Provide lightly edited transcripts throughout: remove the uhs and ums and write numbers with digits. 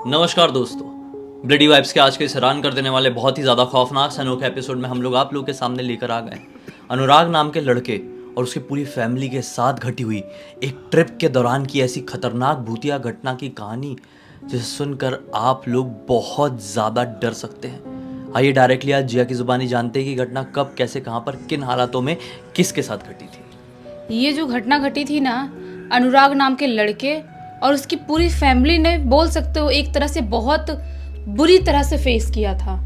नमस्कार दोस्तों, bloody vibes के आज के इस हैरान कर देने वाले बहुत ही ज़्यादा खौफनाक से अनोखे एपिसोड में हम लोग आप लोग के सामने लेकर आ गए अनुराग नाम के लड़के और उसकी पूरी फैमिली के साथ घटी हुई एक ट्रिप के दौरान की ऐसी खतरनाक भूतिया घटना की कहानी जिसे सुनकर आप लोग बहुत ज़्यादा डर सकते हैं। आइए डायरेक्टली आज जिया की ज़ुबानी जानते हैं कि घटना कब, कैसे, कहाँ पर, किन हालातों में किसके साथ घटी थी। ये जो घटना घटी थी ना, अनुराग नाम के लड़के और उसकी पूरी फैमिली ने, बोल सकते हो एक तरह से बहुत बुरी तरह से फेस किया था।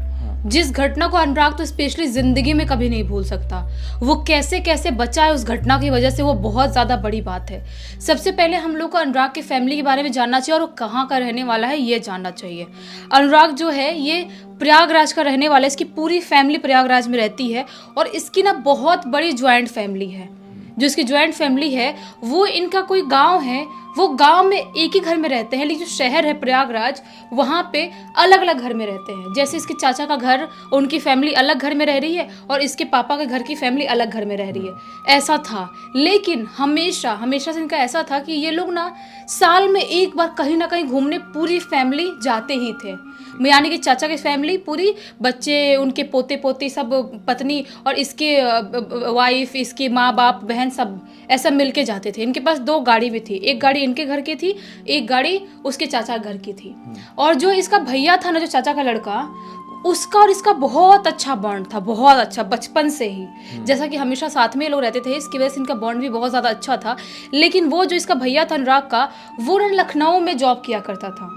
जिस घटना को अनुराग तो स्पेशली जिंदगी में कभी नहीं भूल सकता। वो कैसे कैसे बचा है उस घटना की वजह से, वो बहुत ज़्यादा बड़ी बात है। सबसे पहले हम लोग को अनुराग की फैमिली के बारे में जानना चाहिए और वो कहाँ का रहने वाला है ये जानना चाहिए। अनुराग जो है ये प्रयागराज का रहने वाला है। इसकी पूरी फैमिली प्रयागराज में रहती है और इसकी ना बहुत बड़ी ज्वाइंट फैमिली है। जो इसकी ज्वाइंट फैमिली है वो, इनका कोई गांव है, वो गांव में एक ही घर में रहते हैं, लेकिन जो शहर है प्रयागराज वहाँ पे अलग अलग घर में रहते हैं। जैसे इसके चाचा का घर, उनकी फैमिली अलग घर में रह रही है और इसके पापा के घर की फैमिली अलग घर में रह रही है, ऐसा था। लेकिन हमेशा हमेशा से इनका ऐसा था कि ये लोग ना साल में एक बार कहीं ना कहीं घूमने पूरी फैमिली जाते ही थे। यानी कि चाचा की फैमिली पूरी, बच्चे, उनके पोते पोती सब, पत्नी और इसके वाइफ, इसके माँ बाप, बहन, सब ऐसा मिलके जाते थे। इनके पास 2 गाड़ी भी थी, एक गाड़ी इनके घर की थी, एक गाड़ी उसके चाचा घर की थी। और जो इसका भैया था ना, जो चाचा का लड़का, उसका और इसका बहुत अच्छा बॉन्ड था, बहुत अच्छा, बचपन से ही। जैसा कि हमेशा साथ में ये लोग रहते थे, इसकी वजह से इनका बॉन्ड भी बहुत ज़्यादा अच्छा था। लेकिन वो जो इसका भैया था अनुराग का, वो लखनऊ में जॉब किया करता था,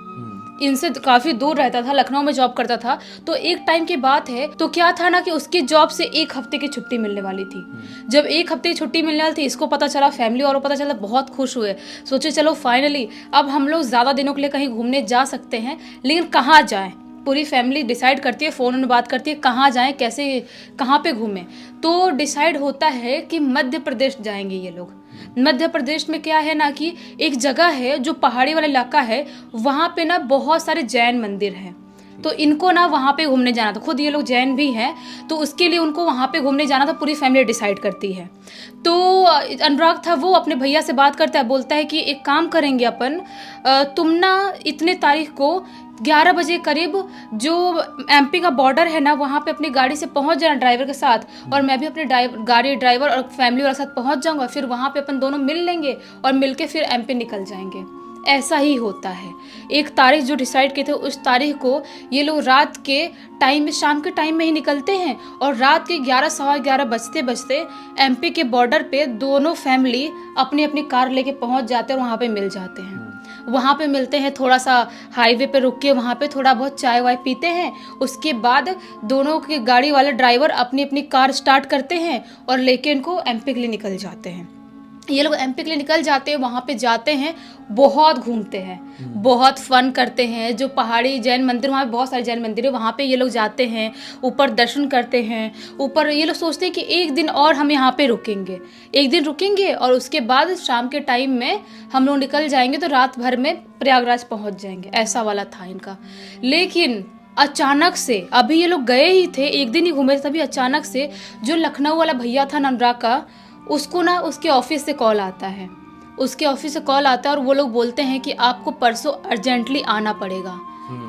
इनसे काफ़ी दूर रहता था, लखनऊ में जॉब करता था। तो एक टाइम की बात है, तो क्या था ना कि उसकी जॉब से 1 हफ्ते की छुट्टी मिलने वाली थी। जब 1 हफ्ते की छुट्टी मिलने वाली थी, इसको पता चला, फैमिली और पता चला, बहुत खुश हुए। सोचे चलो फाइनली अब हम लोग ज़्यादा दिनों के लिए कहीं घूमने जा सकते हैं, लेकिन कहाँ जाएँ। पूरी फैमिली डिसाइड करती है, फ़ोन में बात करती है कहाँ जाएँ, कैसे, कहाँ पे घूमें। तो डिसाइड होता है कि मध्य प्रदेश जाएंगे ये लोग। मध्य प्रदेश में क्या है ना कि एक जगह है जो पहाड़ी वाला इलाका है, वहाँ पे ना बहुत सारे जैन मंदिर हैं। तो इनको ना वहाँ पे घूमने जाना था, खुद ये लोग जैन भी हैं, तो उसके लिए उनको वहाँ पे घूमने जाना था। पूरी फैमिली डिसाइड करती है। तो अनुराग था, वो अपने भैया से बात करता है, बोलता है कि एक काम करेंगे अपन, तुम ना इतने तारीख को 11 बजे करीब जो एमपी का बॉर्डर है ना, वहाँ पे अपनी गाड़ी से पहुँच जाना ड्राइवर के साथ, और मैं भी अपने गाड़ी ड्राइवर और फैमिली वाले साथ पहुँच जाऊँगा। फिर वहाँ पे अपन दोनों मिल लेंगे और मिलके फिर एमपी निकल जाएंगे। ऐसा ही होता है। एक तारीख जो डिसाइड किए थे, उस तारीख को ये लोग रात के टाइम में, शाम के टाइम में ही निकलते हैं और रात के 11, सवा 11 बजते बजते एमपी के बॉर्डर पे दोनों फैमिली अपनी अपनी कार लेके पहुँच जाते हैं और वहाँ पे मिल जाते हैं। वहाँ पे मिलते हैं, थोड़ा सा हाईवे पे रुक के वहाँ पे थोड़ा बहुत चाय वाय पीते हैं। उसके बाद दोनों के गाड़ी वाले ड्राइवर अपनी अपनी कार स्टार्ट करते हैं और लेके इनको एमपी के लिए निकल जाते हैं। ये लोग एमपी के लिए निकल जाते हैं, वहाँ पे जाते हैं, बहुत घूमते हैं, बहुत फन करते हैं। जो पहाड़ी जैन मंदिर, वहाँ पे बहुत सारे जैन मंदिर है, वहाँ पे ये लोग जाते हैं, ऊपर दर्शन करते हैं। ऊपर ये लोग सोचते हैं कि एक दिन और हम यहाँ पे रुकेंगे, एक दिन रुकेंगे और उसके बाद शाम के टाइम में हम लोग निकल जाएंगे, तो रात भर में प्रयागराज पहुँच जाएंगे। ऐसा वाला था इनका। लेकिन अचानक से, अभी ये लोग गए ही थे, एक दिन ही घूमे थे, तभी अचानक से जो लखनऊ वाला भैया था अनुराग का, उसको ना उसके ऑफिस से कॉल आता है। उसके ऑफिस से कॉल आता है और वो लोग बोलते हैं कि आपको परसों अर्जेंटली आना पड़ेगा,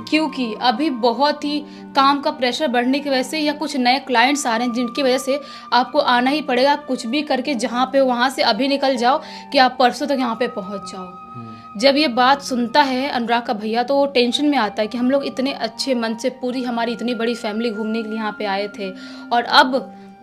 क्योंकि अभी बहुत ही काम का प्रेशर बढ़ने की वजह से या कुछ नए क्लाइंट्स आ रहे हैं जिनकी वजह से आपको आना ही पड़ेगा। आप कुछ भी करके जहाँ पे, वहाँ से अभी निकल जाओ कि आप परसों तक यहाँ पे पहुँच जाओ। जब ये बात सुनता है अनुराग का भैया, तो वो टेंशन में आता है कि हम लोग इतने अच्छे मन से, पूरी हमारी इतनी बड़ी फैमिली घूमने के लिए यहाँ पे आए थे और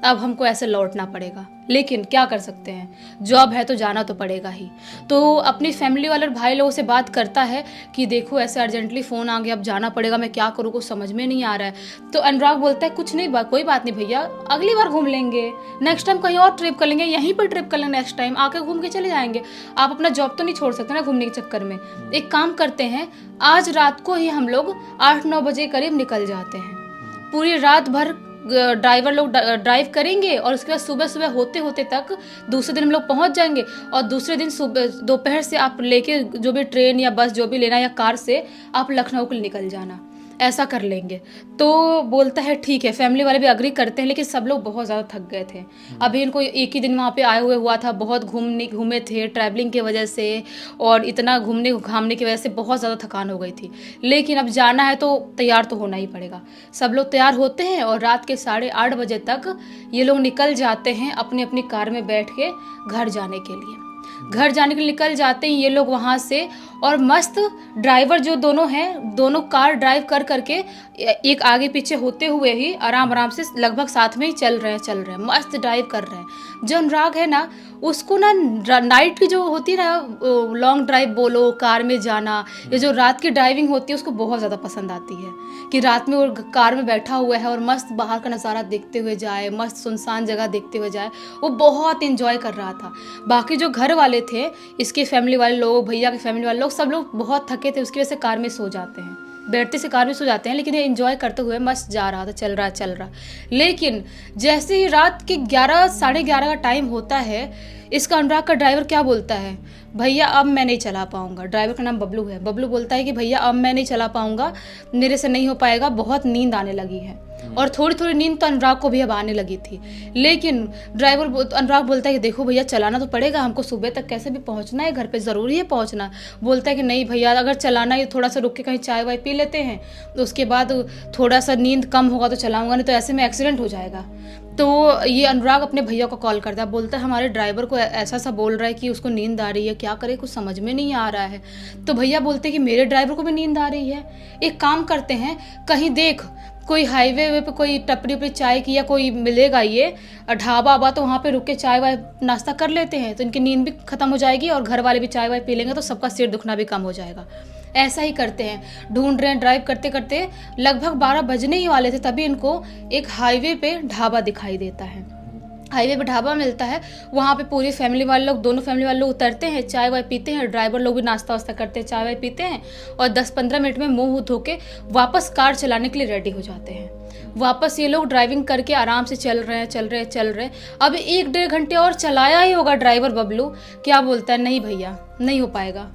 अब हमको ऐसे लौटना पड़ेगा। लेकिन क्या कर सकते हैं, जॉब है तो जाना तो पड़ेगा ही। तो अपनी फैमिली वाले भाई लोगों से बात करता है कि देखो ऐसे अर्जेंटली फ़ोन आ गया, अब जाना पड़ेगा, मैं क्या करूँ, कुछ समझ में नहीं आ रहा है। तो अनुराग बोलता है कुछ नहीं, कोई बात नहीं भैया, अगली बार घूम लेंगे, नेक्स्ट टाइम कहीं और ट्रिप कर लेंगे, यहीं पर ट्रिप कर लेंगे, नेक्स्ट टाइम आके घूम के चले जाएंगे। आप अपना जॉब तो नहीं छोड़ सकते ना घूमने के चक्कर में। एक काम करते हैं, आज रात को ही हम लोग 8-9 बजे करीब निकल जाते हैं। पूरी रात भर ड्राइवर लोग ड्राइव करेंगे और उसके बाद सुबह सुबह होते होते तक दूसरे दिन हम लोग पहुंच जाएंगे। और दूसरे दिन सुबह दोपहर से आप लेके जो भी ट्रेन या बस जो भी लेना या कार से आप लखनऊ के लिए निकल जाना। ऐसा कर लेंगे। तो बोलता है ठीक है, फैमिली वाले भी अग्री करते हैं, लेकिन सब लोग बहुत ज़्यादा थक गए थे। अभी इनको एक ही दिन वहाँ पे आए हुए हुआ था, बहुत घूमे थे ट्रैवलिंग की वजह से, और इतना घूमने घामने की वजह से बहुत ज़्यादा थकान हो गई थी। लेकिन अब जाना है तो तैयार तो होना ही पड़ेगा। सब लोग तैयार होते हैं और रात के 8:30 बजे तक ये लोग निकल जाते हैं अपनी अपनी कार में बैठ के घर जाने के लिए। घर जाने के लिए निकल जाते हैं ये लोग वहाँ से, और मस्त ड्राइवर जो दोनों हैं, दोनों कार ड्राइव कर करके एक आगे पीछे होते हुए ही आराम आराम से लगभग साथ में ही चल रहे हैं, मस्त ड्राइव कर रहे हैं। जो अनुराग है ना, उसको ना नाइट की जो होती है ना लॉन्ग ड्राइव बोलो, कार में जाना, ये जो रात की ड्राइविंग होती है उसको बहुत ज़्यादा पसंद आती है, कि रात में वो कार में बैठा हुआ है और मस्त बाहर का नज़ारा देखते हुए जाए, मस्त सुनसान जगह देखते हुए जाए। वो बहुत इन्जॉय कर रहा था। बाकी जो घर वाले थे, इसके फैमिली वाले लोग, भैया के फैमिली वाले लोग, सब लोग बहुत थके थे, उसकी वजह से कार में सो जाते हैं, बैठते से कार में सो जाते हैं। लेकिन ये एंजॉय करते हुए मस्त जा रहा था, चल रहा। लेकिन जैसे ही रात के 11 साढ़े 11 का टाइम होता है, इसका अनुराग का ड्राइवर क्या बोलता है, भैया अब मैं नहीं चला पाऊंगा। ड्राइवर का नाम बबलू है। बबलू बोलता है कि भैया अब मैं नहीं चला पाऊंगा, मेरे से नहीं हो पाएगा, बहुत नींद आने लगी है। और थोड़ी थोड़ी नींद तो अनुराग को भी अब आने लगी थी। लेकिन अनुराग बोलता है कि देखो भैया, चलाना तो पड़ेगा, हमको सुबह तक कैसे भी पहुंचना है, घर पे ज़रूरी है पहुंचना। बोलता है कि नहीं भैया, अगर चलाना है थोड़ा सा रुक के कहीं चाय वाय पी लेते हैं, तो उसके बाद थोड़ा सा नींद कम होगा तो चलाऊंगा, नहीं तो ऐसे में एक्सीडेंट हो जाएगा। तो ये अनुराग अपने भैया को कॉल करता है, बोलता है हमारे ड्राइवर को ऐसा सा बोल रहा है कि उसको नींद आ रही है, क्या करे, कुछ समझ में नहीं आ रहा है। तो भैया बोलते हैं कि मेरे ड्राइवर को भी नींद आ रही है, एक काम करते हैं, कहीं देख कोई हाईवे वे पे कोई टपरी उपरी चाय की या कोई मिलेगा ये ढाबा वाबा, तो वहाँ पे रुक के चाय वाय नाश्ता कर लेते हैं, तो इनकी नींद भी खत्म हो जाएगी और घर वाले भी चाय वाय पी लेंगे, तो सबका सिर दुखना भी कम हो जाएगा। ऐसा ही करते हैं, ढूंढ रहे हैं, ड्राइव करते करते लगभग 12 बजने ही वाले थे, तभी इनको एक हाईवे पे ढाबा दिखाई देता है। हाईवे पे ढाबा मिलता है, वहाँ पे पूरी फैमिली वाले लोग, दोनों फैमिली वाले लोग उतरते हैं, चाय वाय पीते हैं, ड्राइवर लोग भी नाश्ता वास्ता करते हैं, चाय वाय पीते हैं, और 10-15 मिनट में मुंह धो के वापस कार चलाने के लिए रेडी हो जाते हैं। वापस ये लोग ड्राइविंग करके आराम से चल रहे हैं। अब 1-1.5 घंटे और चलाया ही होगा ड्राइवर बबलू। क्या बोलता है, नहीं भैया नहीं हो पाएगा,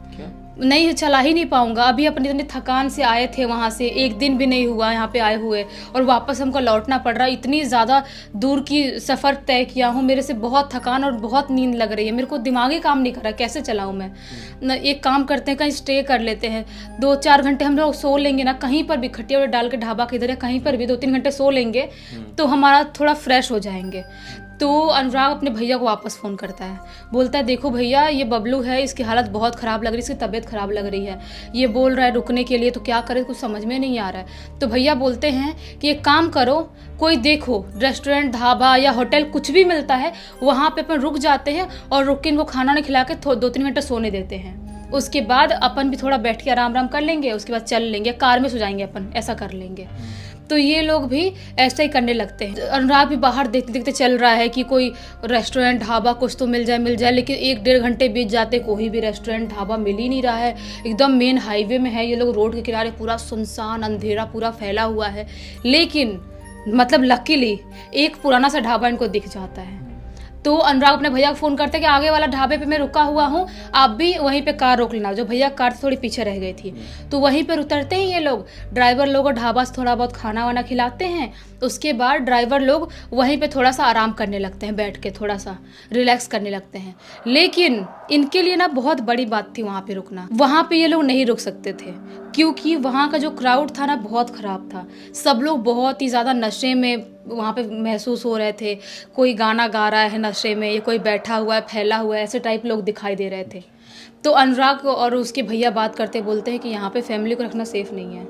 नहीं चला ही नहीं पाऊंगा। अभी अपनी इतनी थकान से आए थे, वहाँ से 1 दिन भी नहीं हुआ यहाँ पे आए हुए, और वापस हमको लौटना पड़ रहा। इतनी ज़्यादा दूर की सफ़र तय किया हूँ, मेरे से बहुत थकान और बहुत नींद लग रही है, मेरे को दिमागी काम नहीं कर रहा, कैसे चलाऊँ मैं। न एक काम करते हैं, कहीं स्टे कर लेते हैं, 2-4 घंटे हम लोग सो लेंगे ना, कहीं पर भी खटिया डाल के ढाबा के इधर या कहीं पर भी 2-3 घंटे सो लेंगे तो हमारा थोड़ा फ्रेश हो जाएंगे। तो अनुराग अपने भैया को वापस फ़ोन करता है, बोलता है देखो भैया, ये बबलू है, इसकी हालत बहुत ख़राब लग रही है, इसकी तबीयत ख़राब लग रही है, ये बोल रहा है रुकने के लिए, तो क्या करे, कुछ समझ में नहीं आ रहा है। तो भैया बोलते हैं कि एक काम करो, कोई देखो रेस्टोरेंट, ढाबा या होटल कुछ भी मिलता है, वहाँ पे अपन रुक जाते हैं और रुक के इनको खाना नहीं खिला के 2-3 घंटे सोने देते हैं। उसके बाद अपन भी थोड़ा बैठ के आराम कर लेंगे, उसके बाद चल लेंगे, कार में सो जाएंगे अपन, ऐसा कर लेंगे। तो ये लोग भी ऐसा ही करने लगते हैं। अनुराग भी बाहर देखते देखते चल रहा है कि कोई रेस्टोरेंट, ढाबा कुछ तो मिल जाए, लेकिन 1-1.5 घंटे बीत जाते, कोई भी रेस्टोरेंट, ढाबा मिल ही नहीं रहा है। एकदम मेन हाईवे में है ये लोग, रोड के किनारे, पूरा सुनसान अंधेरा पूरा फैला हुआ है। लेकिन मतलब लकीली एक पुराना सा ढाबा इनको दिख जाता है। तो अनुराग अपने भैया को फ़ोन करते हैं कि आगे वाला ढाबे पे मैं रुका हुआ हूँ, आप भी वहीं पे कार रोक लेना। जो भैया कार थोड़ी पीछे रह गई थी, तो वहीं पे उतरते हैं ये लोग, ड्राइवर लोग और ढाबा से थोड़ा बहुत खाना वाना खिलाते हैं। उसके बाद ड्राइवर लोग वहीं पे थोड़ा सा आराम करने लगते हैं, बैठ के थोड़ा सा रिलैक्स करने लगते हैं। लेकिन इनके लिए ना बहुत बड़ी बात थी वहाँ पे रुकना। वहाँ पे ये लोग नहीं रुक सकते थे, क्योंकि वहाँ का जो क्राउड था ना बहुत ख़राब था। सब लोग बहुत ही ज़्यादा नशे में वहाँ पे महसूस हो रहे थे। कोई गाना गा रहा है नशे में, या कोई बैठा हुआ है, फैला हुआ है, ऐसे टाइप लोग दिखाई दे रहे थे। तो अनुराग और उसके भैया बात करते बोलते हैं कि यहाँ पे फैमिली को रखना सेफ़ नहीं है,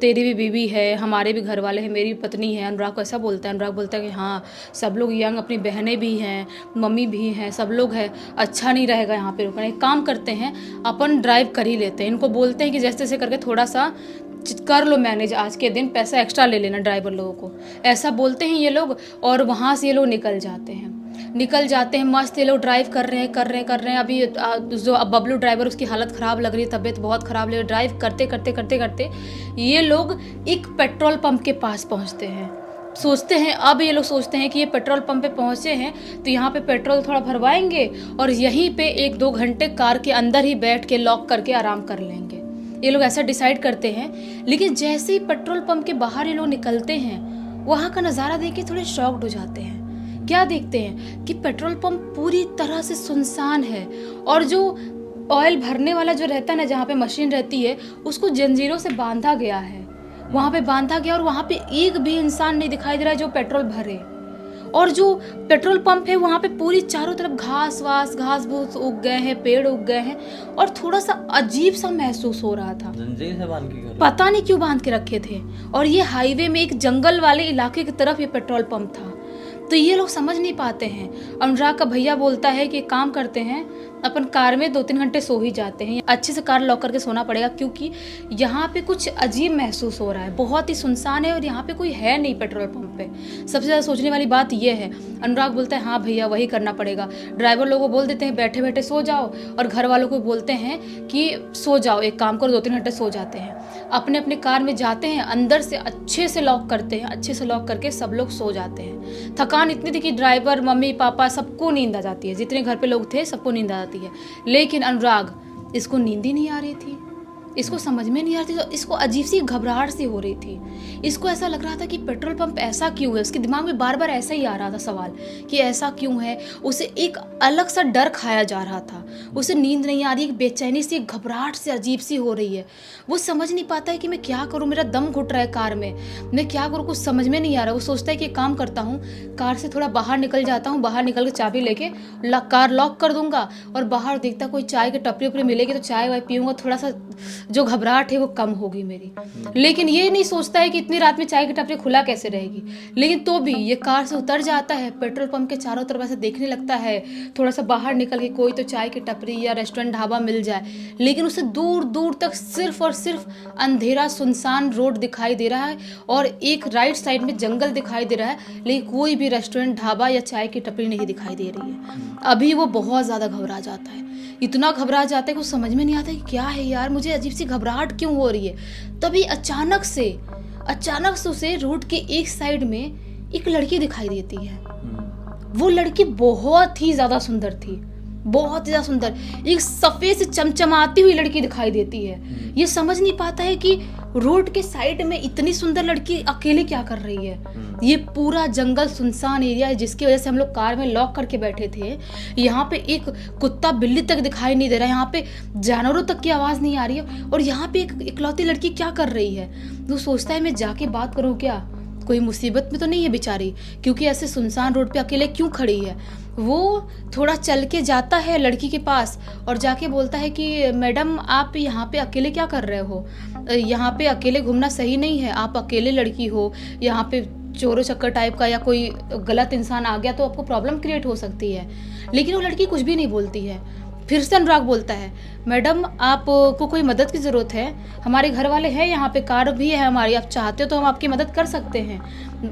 तेरी भी बीवी है, हमारे भी घर वाले हैं, मेरी भी पत्नी है। अनुराग को ऐसा बोलता है। अनुराग बोलता है कि हाँ, सब लोग यंग, अपनी बहनें भी हैं, मम्मी भी हैं, सब लोग हैं, अच्छा नहीं रहेगा यहाँ पे रुकना। एक काम करते हैं, अपन ड्राइव कर ही लेते हैं। इनको बोलते हैं कि जैसे तैसे करके थोड़ा सा कर लो मैनेज, आज के दिन पैसा एक्स्ट्रा ले लेना ड्राइवर लोगों को, ऐसा बोलते हैं ये लोग। और वहाँ से ये लोग निकल जाते हैं मस्त। ये लोग ड्राइव कर रहे हैं। अभी जो बबलू ड्राइवर, उसकी हालत ख़राब लग रही है, तबीयत बहुत ख़राब लग रही है। ड्राइव करते ये लोग एक पेट्रोल पंप के पास पहुँचते हैं। अब ये लोग सोचते हैं कि ये पेट्रोल पंप पे पहुँचे हैं तो यहाँ पे पेट्रोल थोड़ा भरवाएंगे और यहीं पे 1-2 घंटे कार के अंदर ही बैठ के लॉक करके आराम कर लेंगे। ये लोग ऐसा डिसाइड करते हैं। लेकिन जैसे ही पेट्रोल पंप के बाहर ये लोग निकलते हैं, वहाँ का नज़ारा देख के थोड़े शॉक्ड हो जाते हैं। क्या देखते हैं कि पेट्रोल पंप पूरी तरह से सुनसान है, और जो ऑयल भरने वाला जो रहता है ना, जहाँ पे मशीन रहती है, उसको जंजीरों से बांधा गया है, वहाँ पे बांधा गया, और वहाँ पे एक भी इंसान नहीं दिखाई दे रहा है जो पेट्रोल भरे। और जो पेट्रोल पंप है वहाँ पे पूरी चारों तरफ घास फूस उग गए हैं, पेड़ उग गए हैं, और थोड़ा सा अजीब सा महसूस हो रहा था। जंजीर से बांध के पता नहीं क्यों बांध के रखे थे, और ये हाईवे में एक जंगल वाले इलाके की तरफ ये पेट्रोल पंप था। तो ये लोग समझ नहीं पाते हैं। अनुराग का भैया बोलता है कि काम करते हैं, अपन कार में 2-3 घंटे सो ही जाते हैं, अच्छे से कार लॉक करके सोना पड़ेगा, क्योंकि यहाँ पे कुछ अजीब महसूस हो रहा है, बहुत ही सुनसान है, और यहाँ पे कोई है नहीं पेट्रोल पंप पे। सबसे ज़्यादा सोचने वाली बात ये है। अनुराग बोलता है हाँ भैया वही करना पड़ेगा। ड्राइवर लोगों को बोल देते हैं बैठे बैठे सो जाओ, और घर वालों को बोलते हैं कि सो जाओ, एक काम करो 2-3 घंटे सो जाते हैं। अपने अपने कार में जाते हैं, अंदर से अच्छे से लॉक करते हैं, अच्छे से लॉक करके सब लोग सो जाते हैं। थकान इतनी थी कि ड्राइवर, मम्मी पापा सबको नींद आ जाती है, जितने घर पे लोग थे सबको नींद आ जाती है। लेकिन अनुराग, इसको नींद ही नहीं आ रही थी, इसको समझ में नहीं आ रही थी, तो इसको अजीब सी घबराहट सी हो रही थी। इसको ऐसा लग रहा था कि पेट्रोल पंप ऐसा क्यों है, उसके दिमाग में बार बार ऐसा ही आ रहा था सवाल कि ऐसा क्यों है। उसे एक अलग सा डर खाया जा रहा था, उसे नींद नहीं आ रही, एक बेचैनी सी, एक घबराहट से अजीब सी हो रही है। वो समझ नहीं पाता है कि मैं क्या करूँ, मेरा दम घुट रहा है कार में, मैं क्या करूँ, कुछ समझ में नहीं आ रहा। वो सोचता है कि एक काम करता हूँ, कार से थोड़ा बाहर निकल जाता हूँ, बाहर निकल के चाबी लेके कार लॉक कर दूंगा, और बाहर देखता कोई चाय की टपरी उपरी मिलेगी तो चाय वाय पीऊँगा, थोड़ा सा जो घबराहट है वो कम होगी मेरी। लेकिन ये नहीं सोचता है कि इतनी रात में चाय की टपरी खुला कैसे रहेगी। लेकिन तो भी ये कार से उतर जाता है, पेट्रोल पंप के चारों तरफ ऐसे देखने लगता है, थोड़ा सा बाहर निकल के कोई तो चाय की टपरी या रेस्टोरेंट ढाबा मिल जाए। लेकिन उसे दूर दूर तक सिर्फ और सिर्फ अंधेरा सुनसान रोड दिखाई दे रहा है, और एक राइट साइड में जंगल दिखाई दे रहा है, लेकिन कोई भी रेस्टोरेंट ढाबा या चाय की टपरी नहीं दिखाई दे रही है। अभी वो बहुत ज़्यादा घबरा जाता है, इतना घबरा जाता है कि वो समझ में नहीं आता कि क्या है यार, मुझे अजीब सी घबराहट क्यों हो रही है। तभी अचानक से उसे रोड के एक साइड में एक लड़की दिखाई देती है। वो लड़की बहुत ही ज़्यादा सुंदर थी, बहुत ज़्यादा सुंदर, एक सफ़ेद से चमचमाती हुई लड़की दिखाई देती है। ये समझ नहीं पाता है कि रोड के साइड में इतनी सुंदर लड़की अकेले क्या कर रही है। ये पूरा जंगल सुनसान एरिया है, जिसकी वजह से हम लोग कार में लॉक करके बैठे थे। यहाँ पे एक कुत्ता बिल्ली तक दिखाई नहीं दे रहा है, यहाँ पे जानवरों तक की आवाज़ नहीं आ रही है, और यहाँ पे एक इकलौती लड़की क्या कर रही है। वो सोचता है मैं जाके बात करूँ क्या, कोई मुसीबत में तो नहीं है बेचारी, क्योंकि ऐसे सुनसान रोड पे अकेले क्यों खड़ी है। वो थोड़ा चल के जाता है लड़की के पास और जाके बोलता है कि मैडम आप यहाँ पे अकेले क्या कर रहे हो, यहाँ पे अकेले घूमना सही नहीं है, आप अकेले लड़की हो, यहाँ पे चोरों चक्कर टाइप का या कोई गलत इंसान आ गया तो आपको प्रॉब्लम क्रिएट हो सकती है। लेकिन वो लड़की कुछ भी नहीं बोलती है। फिर से अनुराग बोलता है मैडम आपको कोई मदद की ज़रूरत है, हमारे घर वाले हैं यहाँ पे, कार भी है हमारी, आप चाहते हो तो हम आपकी मदद कर सकते हैं,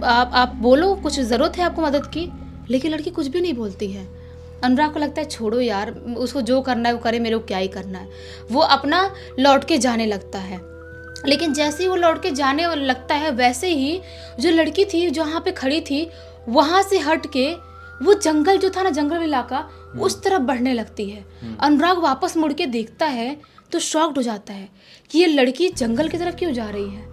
आप बोलो कुछ ज़रूरत है आपको मदद की। लेकिन लड़की कुछ भी नहीं बोलती है। अनुराग को लगता है छोड़ो यार, उसको जो करना है वो करे, मेरे को क्या ही करना है। वो अपना लौट के जाने लगता है। लेकिन जैसे ही वो लौट के जाने लगता है, वैसे ही जो लड़की थी जो वहाँ पे खड़ी थी, वहाँ से हट के वो जंगल जो था ना, जंगल इलाका, उस तरफ बढ़ने लगती है। अनुराग वापस मुड़ के देखता है तो शॉक्ड हो जाता है कि ये लड़की जंगल की तरफ क्यों जा रही है।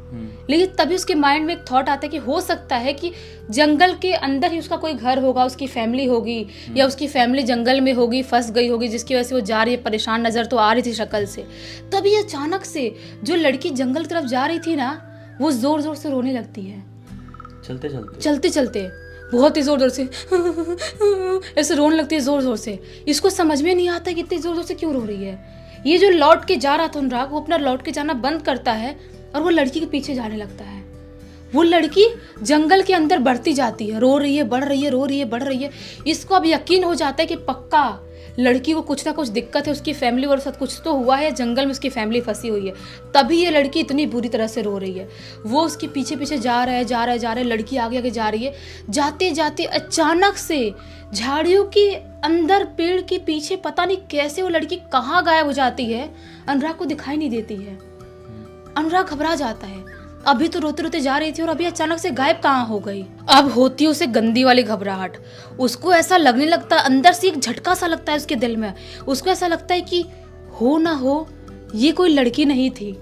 लेकिन तभी उसके माइंड में एक थॉट आता है कि हो सकता है कि जंगल के अंदर ही उसका कोई घर होगा, उसकी फैमिली होगी, या उसकी फैमिली जंगल में होगी, फंस गई होगी, जिसकी वजह से वो जा रही है, परेशान नजर तो आ रही थी शक्ल से। तभी अचानक से जो लड़की जंगल की तरफ जा रही थी ना, वो जोर जोर से रोने लगती है। चलते चलते बहुत ही जोर जोर से ऐसे रोने लगती है, जोर जोर से। इसको समझ में नहीं आता कि इतनी जोर जोर से क्यों रो रही है। ये जो लौट के जा रहा था अनुराग, वो अपना लौट के जाना बंद करता है और वो लड़की के पीछे जाने लगता है। वो लड़की जंगल के अंदर बढ़ती जाती है, रो रही है, बढ़ रही है, रो रही है, बढ़ रही है। इसको अब यकीन हो जाता है कि पक्का लड़की को कुछ ना कुछ दिक्कत है, उसकी फैमिली और साथ कुछ तो हुआ है, जंगल में उसकी फैमिली फंसी हुई है, तभी ये लड़की इतनी बुरी तरह से रो रही है। वो उसके पीछे पीछे जा रहा है, लड़की आगे आगे जा रही है। जाते जाते अचानक से झाड़ियों के अंदर पेड़ के पीछे पता नहीं कैसे वो लड़की कहाँ गायब हो जाती है, अनुराग को दिखाई नहीं देती है। अनुराग घबरा जाता है, अभी तो रोते रोते जा रही थी और अभी अचानक से गायब कहाँ हो गई। अब होती है उसे गंदी वाली घबराहट। उसको ऐसा लगने लगता है, अंदर से एक झटका सा लगता है उसके दिल में। उसको ऐसा लगता है कि हो ना हो ये कोई लड़की नहीं थी,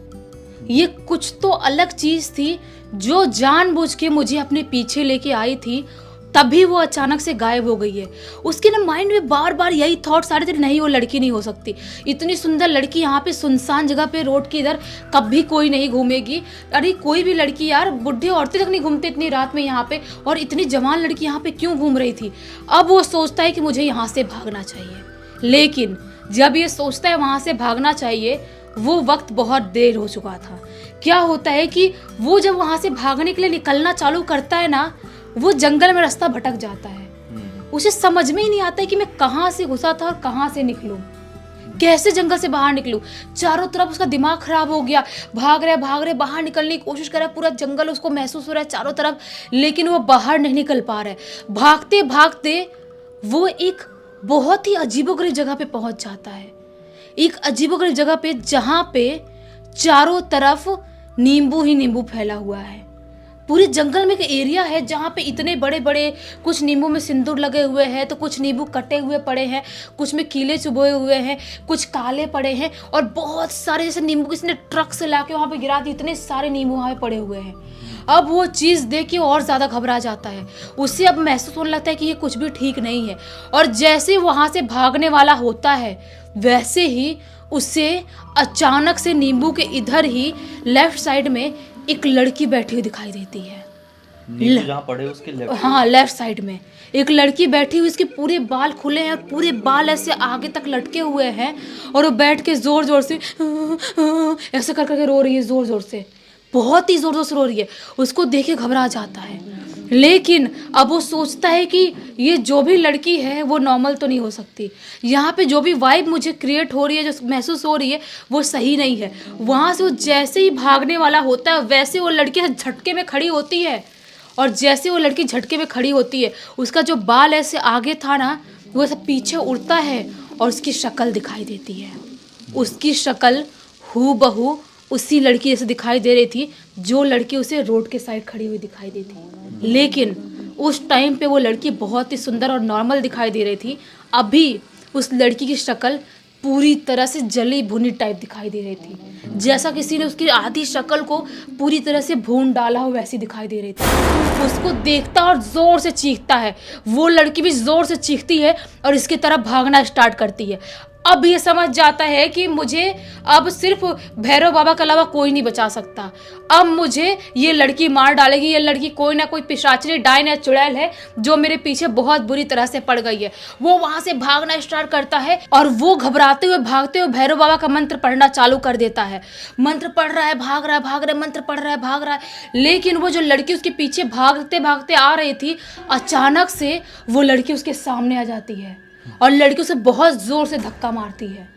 ये कुछ तो अलग चीज थी जो जानबूझ के मुझे अपने पीछे लेके आई थी, तभी वो अचानक से गायब हो गई है। उसके ना माइंड में बार बार यही थॉट्स आ रहे थे, नहीं वो लड़की नहीं हो सकती, इतनी सुंदर लड़की यहाँ पे सुनसान जगह पे रोड के इधर कभी कोई नहीं घूमेगी। अरे कोई भी लड़की यार, बुढ़े औरतें तक नहीं घूमते इतनी रात में यहाँ पे, और इतनी जवान लड़की यहाँ पे क्यों घूम रही थी। अब वो सोचता है कि मुझे यहाँ से भागना चाहिए, लेकिन जब ये सोचता है वहाँ से भागना चाहिए, वो वक्त बहुत देर हो चुका था। क्या होता है कि वो जब वहाँ से भागने के लिए निकलना चालू करता है ना, वो जंगल में रास्ता भटक जाता है। उसे समझ में ही नहीं आता है कि मैं कहाँ से घुसा था और कहाँ से निकलूं, कैसे जंगल से बाहर निकलूं। चारों तरफ उसका दिमाग खराब हो गया, भाग रहे बाहर निकलने की कोशिश कर रहा है, पूरा जंगल उसको महसूस हो रहा है चारों तरफ, लेकिन वो बाहर नहीं निकल पा रहा है। भागते भागते वो एक बहुत ही अजीबोगरीब जगह पे पहुंच जाता है, एक अजीबोगरीब जगह पे जहाँ पे चारों तरफ नींबू ही नींबू फैला हुआ है। पूरे जंगल में एक एरिया है जहाँ पे इतने बड़े बड़े, कुछ नींबू में सिंदूर लगे हुए हैं, तो कुछ नींबू कटे हुए पड़े हैं, कुछ में कीले चुभोए हुए हैं, कुछ काले पड़े हैं, और बहुत सारे जैसे नींबू किसी ने ट्रक से लाके वहाँ पे गिरा दिए, इतने सारे नींबू वहाँ पे पड़े हुए हैं। अब वो चीज़ देख के और ज़्यादा घबरा जाता है, उससे अब महसूस होने लगता है कि ये कुछ भी ठीक नहीं है। और जैसे वहाँ से भागने वाला होता है, वैसे ही उसे अचानक से नींबू के इधर ही लेफ्ट साइड में एक लड़की बैठी हुई दिखाई देती है। नींबू जहाँ पड़े उसके लेफ्ट, हाँ लेफ्ट साइड में एक लड़की बैठी हुई, उसके पूरे बाल खुले हैं और पूरे बाल ऐसे आगे तक लटके हुए हैं, और वो बैठ के जोर जोर से ऐसे कर करके रो रही है, जोर जोर से, बहुत ही जोर जोर से रो रही है। उसको देख के घबरा जाता है, लेकिन अब वो सोचता है कि ये जो भी लड़की है वो नॉर्मल तो नहीं हो सकती, यहाँ पे जो भी वाइब मुझे क्रिएट हो रही है, जो महसूस हो रही है, वो सही नहीं है। वहाँ से वो जैसे ही भागने वाला होता है, वैसे वो लड़की झटके में खड़ी होती है, और जैसे वो लड़की झटके में खड़ी होती है, उसका जो बाल ऐसे आगे था ना, वो सब पीछे उड़ता है, और उसकी शक्ल दिखाई देती है। उसकी शक्ल हूबहू उसी लड़की जैसे दिखाई दे रही थी, जो लड़की उसे रोड के साइड खड़ी हुई दिखाई दी थी। लेकिन उस टाइम पे वो लड़की बहुत ही सुंदर और नॉर्मल दिखाई दे रही थी। अभी उस लड़की की शक्ल पूरी तरह से जली भुनी टाइप दिखाई दे रही थी, जैसा किसी ने उसकी आधी शक्ल को पूरी तरह से भून डाला हो, वैसी दिखाई दे रही थी। उसको देखता और जोर से चीखता है, वो लड़की भी जोर से चीखती है और इसकी तरफ भागना स्टार्ट करती है। अब ये समझ जाता है कि मुझे अब सिर्फ भैरव बाबा के अलावा कोई नहीं बचा सकता, अब मुझे ये लड़की मार डालेगी, ये लड़की कोई ना कोई पिशाचनी डायन या चुड़ैल है जो मेरे पीछे बहुत बुरी तरह से पड़ गई है। वो वहां से भागना स्टार्ट करता है, और वो घबराते हुए भागते हुए भैरव बाबा का मंत्र पढ़ना चालू कर देता है। मंत्र पढ़ रहा है, भाग रहा है, मंत्र पढ़ रहा है, भाग रहा है, लेकिन वो जो लड़की उसके पीछे भागते भागते आ रही थी, अचानक से वो लड़की उसके सामने आ जाती है, और लड़की उसे बहुत जोर से धक्का मारती है।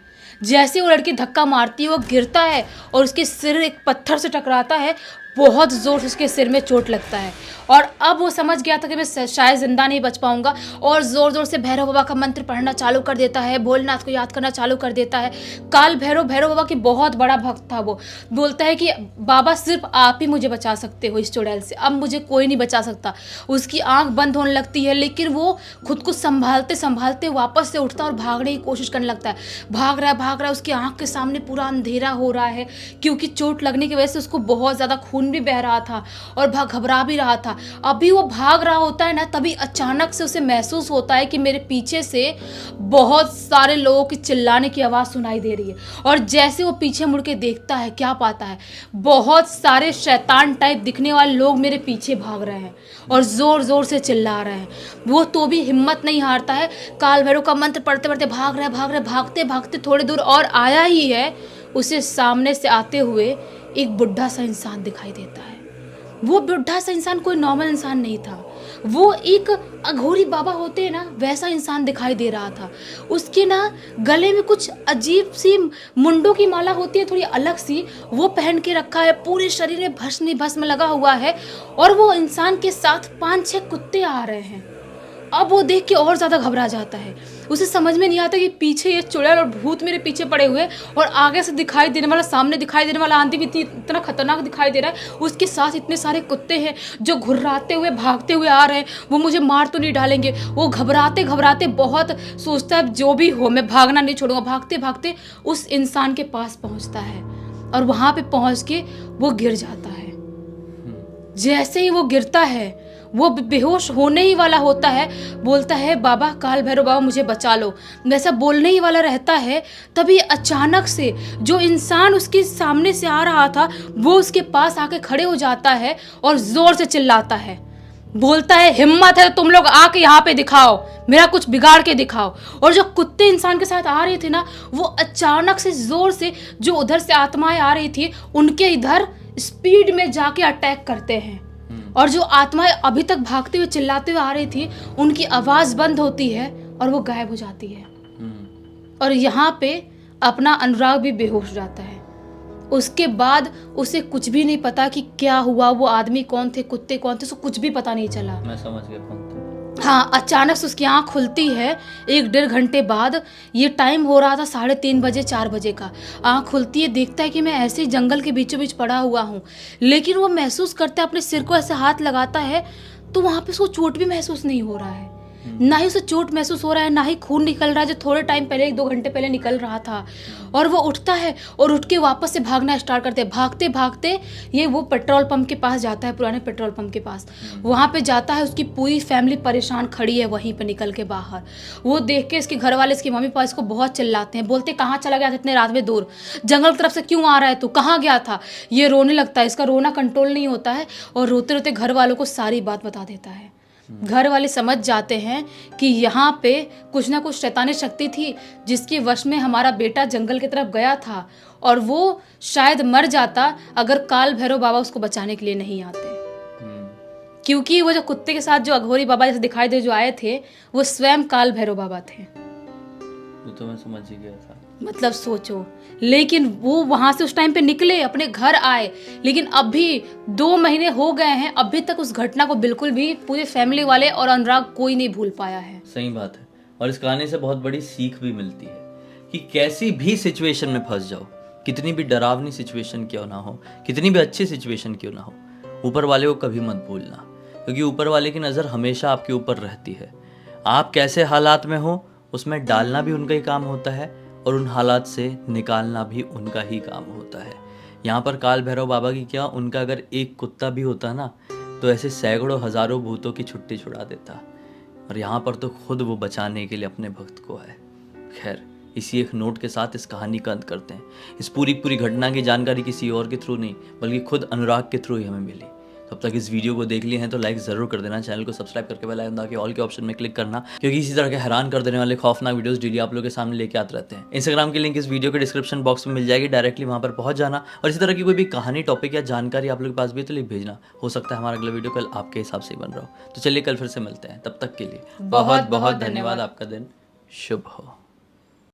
जैसे वो लड़की धक्का मारती है, वो गिरता है और उसके सिर एक पत्थर से टकराता है, बहुत जोर से उसके सिर में चोट लगता है। और अब वो समझ गया था कि मैं शायद जिंदा नहीं बच पाऊंगा, और जोर जोर से भैरव बाबा का मंत्र पढ़ना चालू कर देता है, भोलेनाथ को याद करना चालू कर देता है। काल भैरव बाबा की बहुत बड़ा भक्त था। वो बोलता है कि बाबा सिर्फ आप ही मुझे बचा सकते हो इस चुड़ैल से, अब मुझे कोई नहीं बचा सकता। उसकी आंख बंद होने लगती है, लेकिन वो खुद को संभालते संभालते वापस से उठता और भागने की कोशिश करने लगता है। भाग रहा है, उसकी आंख के सामने पूरा अंधेरा हो रहा है, क्योंकि चोट लगने की वजह से उसको बहुत ज़्यादा खून भी बह रहा था और घबरा भी रहा था। अभी वो भाग रहा होता है ना, तभी अचानक से उसे महसूस होता है कि मेरे पीछे से बहुत सारे लोगों की चिल्लाने की आवाज़ सुनाई दे रही है। और जैसे वो पीछे मुड़ के देखता है, क्या पाता है, बहुत सारे शैतान टाइप दिखने वाले लोग मेरे पीछे भाग रहे हैं और जोर जोर से चिल्ला रहे हैं। वो तो भी हिम्मत नहीं हारता है, काल भैरव का मंत्र पढ़ते पढ़ते भाग रहा है, भागते भागते थोड़ी दूर और आया ही है, उसे सामने से आते हुए एक बुढ़ा सा इंसान दिखाई देता है। वो बुढ़ा सा इंसान कोई नॉर्मल इंसान नहीं था, वो एक अघोरी बाबा होते हैं ना, वैसा इंसान दिखाई दे रहा था। उसके ना गले में कुछ अजीब सी मुंडों की माला होती है, थोड़ी अलग सी, वो पहन के रखा है। पूरे शरीर में भस्म लगा हुआ है, और वो इंसान के साथ 5-6 कुत्ते आ रहे हैं। अब वो देख के और ज़्यादा घबरा जाता है। उसे समझ में नहीं आता कि पीछे ये चुड़ैल और भूत मेरे पीछे पड़े हुए हैं, और आगे से दिखाई देने वाला, सामने दिखाई देने वाला आंधी भी इतना खतरनाक दिखाई दे रहा है। उसके साथ इतने सारे कुत्ते हैं जो घुर्राते हुए भागते हुए आ रहे हैं, वो मुझे मार तो नहीं डालेंगे। वो घबराते घबराते बहुत सोचता है जो भी हो मैं भागना नहीं छोड़ूंगा। भागते भागते उस इंसान के पास पहुंचता है। और वहां पे पहुंच के वो गिर जाता है। जैसे ही वो गिरता है, वो बेहोश होने ही वाला होता है, बोलता है बाबा, काल भैरव बाबा मुझे बचा लो, वैसा बोलने ही वाला रहता है। तभी अचानक से जो इंसान उसके सामने से आ रहा था वो उसके पास आके खड़े हो जाता है और जोर से चिल्लाता है, बोलता है हिम्मत है तो तुम लोग आके यहाँ पे दिखाओ, मेरा कुछ बिगाड़ के दिखाओ। और जो कुत्ते इंसान के साथ आ रहे थे ना, वो अचानक से जोर से जो उधर से आत्माएं आ रही थी उनके इधर स्पीड में जाके अटैक करते हैं। और जो आत्माएं अभी तक भागते हुए चिल्लाते हुए आ रही थी उनकी आवाज बंद होती है और वो गायब हो जाती है। और यहाँ पे अपना अनुराग भी बेहोश हो जाता है। उसके बाद उसे कुछ भी नहीं पता कि क्या हुआ, वो आदमी कौन थे, कुत्ते कौन थे, उसको कुछ भी पता नहीं चला। मैं समझ गया कौन थे। हाँ, अचानक से उसकी आँख खुलती है 1-1.5 घंटे बाद। ये टाइम हो रहा था 3:30 बजे 4 बजे का। आँख खुलती है, देखता है कि मैं ऐसे ही जंगल के बीचों बीच पड़ा हुआ हूँ। लेकिन वो महसूस करता है, अपने सिर को ऐसे हाथ लगाता है तो वहाँ पे उसको चोट भी महसूस नहीं हो रहा है। ना ही उसे चोट महसूस हो रहा है, ना ही खून निकल रहा है जो थोड़े टाइम पहले 1-2 घंटे पहले निकल रहा था। और वो उठता है और उठ के वापस से भागना स्टार्ट करते हैं। भागते भागते ये वो पेट्रोल पंप के पास जाता है, पुराने पेट्रोल पंप के पास। वहाँ पे जाता है, उसकी पूरी फैमिली परेशान खड़ी है वहीं पे निकल के बाहर। वो देख के इसके घर वाले, इसकी मम्मी पापा इसको बहुत चिल्लाते हैं, बोलते कहाँ चला गया था इतने रात में दूर, जंगल की तरफ से क्यों आ रहा है तू, कहाँ गया था। ये रोने लगता है, इसका रोना कंट्रोल नहीं होता है और रोते रोते घर वालों को सारी बात बता देता है। घर वाले समझ जाते हैं कि यहाँ पे कुछ ना कुछ शैतानी शक्ति थी जिसके वश में हमारा बेटा जंगल की तरफ गया था और वो शायद मर जाता अगर काल भैरव बाबा उसको बचाने के लिए नहीं आते। क्योंकि वो जो कुत्ते के साथ जो अघोरी बाबा जैसे दिखाई दे जो आए थे वो स्वयं काल भैरव बाबा थे। वो तो मैं समझ ही गया था। मतलब सोचो, लेकिन वो वहां से उस टाइम पे निकले, अपने घर आए, लेकिन अभी 2 महीने हो गए हैं, अभी तक उस घटना को बिल्कुल भी पूरे फैमिली वाले और अनुराग कोई नहीं भूल पाया है। सही बात है। और इस कहानी से बहुत बड़ी सीख भी मिलती है कि कैसी भी सिचुएशन में फंस जाओ, कितनी भी डरावनी सिचुएशन क्यों ना हो, कितनी भी अच्छी सिचुएशन क्यों ना हो, ऊपर वाले को कभी मत भूलना, क्योंकि ऊपर वाले की नज़र हमेशा आपके ऊपर रहती है। आप कैसे हालात में हो उसमें डालना भी उनका ही काम होता है और उन हालात से निकालना भी उनका ही काम होता है। यहाँ पर काल भैरव बाबा की क्या, उनका अगर एक कुत्ता भी होता ना तो ऐसे सैकड़ों हजारों भूतों की छुट्टी छुड़ा देता। और यहाँ पर तो खुद वो बचाने के लिए अपने भक्त को आए। खैर, इसी एक नोट के साथ इस कहानी का अंत करते हैं। इस पूरी घटना की जानकारी किसी और के थ्रू नहीं बल्कि खुद अनुराग के थ्रू ही हमें मिली। तब तक इस वीडियो को देख लिए हैं तो लाइक ज़रूर कर देना, चैनल को सब्सक्राइब करके बेल आइकन दबा के ऑल के ऑप्शन में क्लिक करना, क्योंकि इसी तरह के हैरान कर देने वाले खौफनाक वीडियोस डेली आप लोगों के सामने लेके आते रहते हैं। इंस्टाग्राम की लिंक इस वीडियो के डिस्क्रिप्शन बॉक्स में मिल जाएगी, डायरेक्टली वहाँ पर पहुँच जाना। और इसी तरह की कोई भी कहानी, टॉपिक या जानकारी आप लोग के पास भी तो लिख भेजना। हो सकता है हमारा अगला वीडियो कल आपके हिसाब से ही बन रहा हो। तो चलिए कल फिर से मिलते हैं, तब तक के लिए बहुत बहुत धन्यवाद। आपका दिन शुभ हो।